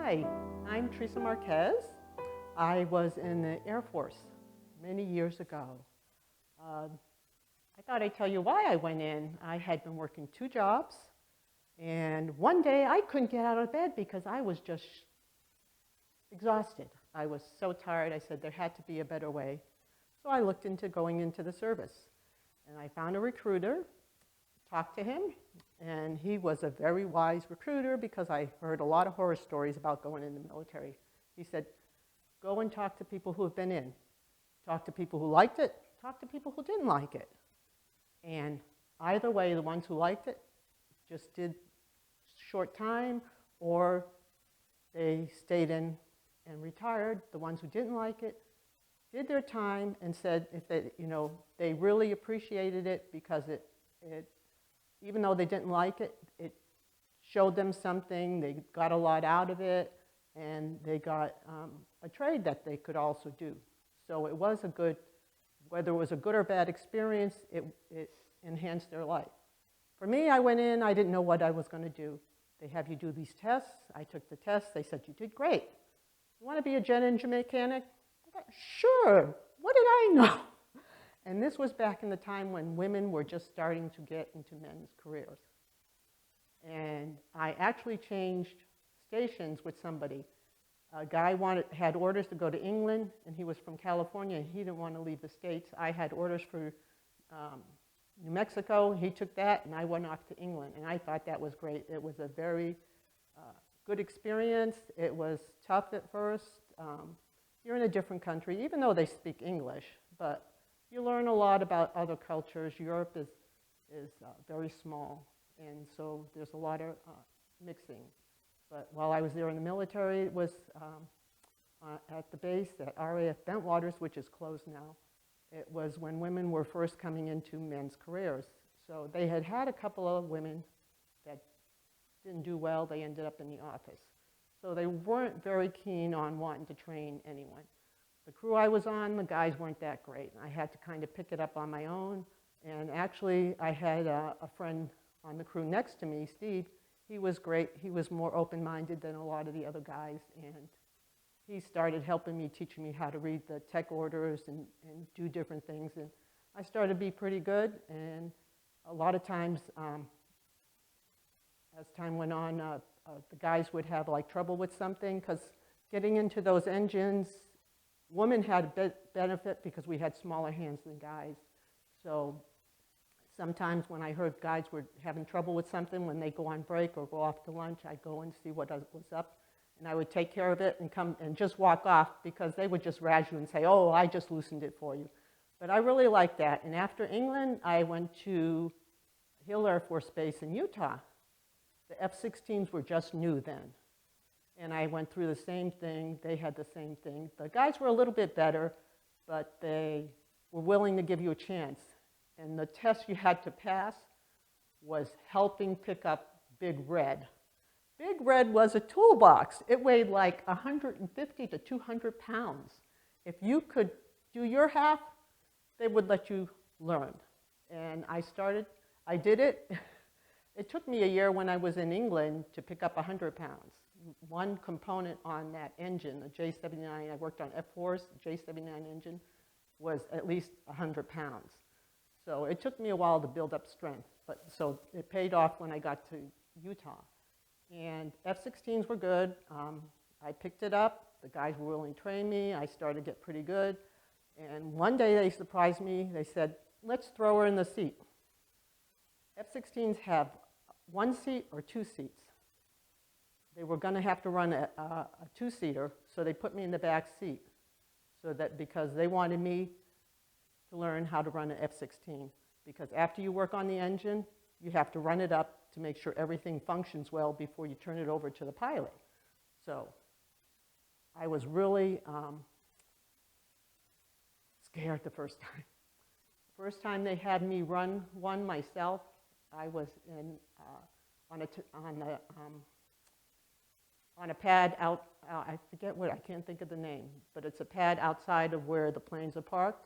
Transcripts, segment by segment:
Hi, I'm Theresa Marquez. I was in the Air Force many years ago. I thought I'd tell you why I went in. I had been working 2 jobs, and one day I couldn't get out of bed because I was just exhausted. I was so tired. I said there had to be a better way. So I looked into going into the service, and I found a recruiter, talked to him, and he was a very wise recruiter because I heard a lot of horror stories about going in the military. He said, go and talk to people who have been in. Talk to people who liked it, talk to people who didn't like it. And either way, the ones who liked it just did short time, or they stayed in and retired. The ones who didn't like it did their time and said if they really appreciated it because it even though they didn't like it, it showed them something. They got a lot out of it, and they got a trade that they could also do. So it was a good, whether it was a good or bad experience, it enhanced their life. For me, I went in, I didn't know what I was going to do. They have you do these tests. I took the tests. They said, you did great. You want to be a jet engine mechanic? I thought, sure. What did I know? And this was back in the time when women were just starting to get into men's careers. And I actually changed stations with somebody. A guy had orders to go to England, and he was from California, and he didn't want to leave the States. I had orders for New Mexico. He took that, and I went off to England, and I thought that was great. It was a very good experience. It was tough at first. You're in a different country, even though they speak English, but you learn a lot about other cultures. Europe is very small, and so there's a lot of mixing. But while I was there in the military, it was at the base at RAF Bentwaters, which is closed now. It was when women were first coming into men's careers. So they had a couple of women that didn't do well. They ended up in the office. So they weren't very keen on wanting to train anyone. The crew I was on, the guys weren't that great. I had to kind of pick it up on my own. And actually, I had a friend on the crew next to me, Steve. He was great. He was more open-minded than a lot of the other guys. And he started helping me, teaching me how to read the tech orders and do different things. And I started to be pretty good. And a lot of times, as time went on, the guys would have like trouble with something because getting into those engines, women had a benefit because we had smaller hands than guys. So sometimes when I heard guys were having trouble with something, when they go on break or go off to lunch, I'd go and see what was up, and I would take care of it and come and just walk off because they would just razz you and say, oh, I just loosened it for you. But I really liked that. And after England, I went to Hill Air Force Base in Utah. The F-16s were just new then. And I went through the same thing. They had the same thing. The guys were a little bit better, but they were willing to give you a chance. And the test you had to pass was helping pick up Big Red. Big Red was a toolbox. It weighed like 150 to 200 pounds. If you could do your half, they would let you learn. And I did it. It took me a year when I was in England to pick up 100 pounds. One component on that engine, the J79, I worked on F4s, J79 engine, was at least 100 pounds. So it took me a while to build up strength, but so it paid off when I got to Utah. And F-16s were good. I picked it up. The guys were willing to train me. I started to get pretty good. And one day they surprised me. They said, let's throw her in the seat. F-16s have 1 seat or 2 seats. They were going to have to run a 2-seater, so they put me in the back seat, so that because they wanted me to learn how to run an F-16. Because after you work on the engine, you have to run it up to make sure everything functions well before you turn it over to the pilot. So I was really scared the first time. The first time they had me run one myself, I was on a pad out, I can't think of the name, but it's a pad outside of where the planes are parked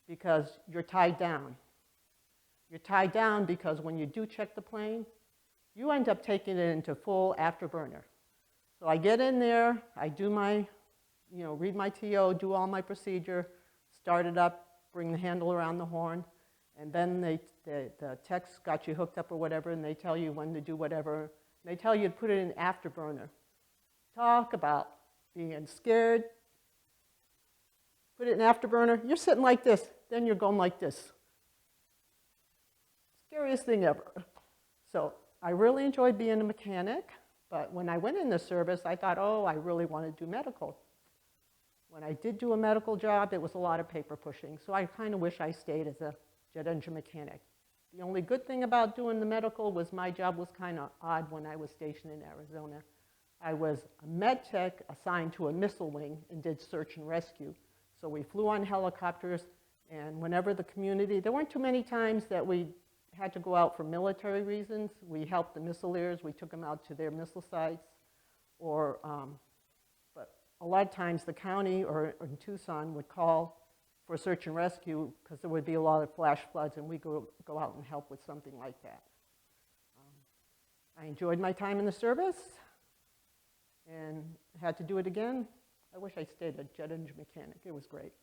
because you're tied down. You're tied down because when you do check the plane, you end up taking it into full afterburner. So I get in there, I do my, read my TO, do all my procedure, start it up, bring the handle around the horn, and then the techs got you hooked up or whatever, and they tell you when to do whatever. They tell you to put it in afterburner. Talk about being scared. Put it in afterburner. You're sitting like this. Then you're going like this. Scariest thing ever. So I really enjoyed being a mechanic. But when I went in the service, I thought, oh, I really want to do medical. When I did do a medical job, it was a lot of paper pushing. So I kind of wish I stayed as a jet engine mechanic. The only good thing about doing the medical was my job was kind of odd when I was stationed in Arizona. I was a med tech assigned to a missile wing and did search and rescue. So we flew on helicopters, and whenever the community, there weren't too many times that we had to go out for military reasons. We helped the missileers. We took them out to their missile sites. But a lot of times the county or in Tucson would call for search and rescue because there would be a lot of flash floods, and we go out and help with something like that. I enjoyed my time in the service and had to do it again. I wish I stayed a jet engine mechanic. It was great.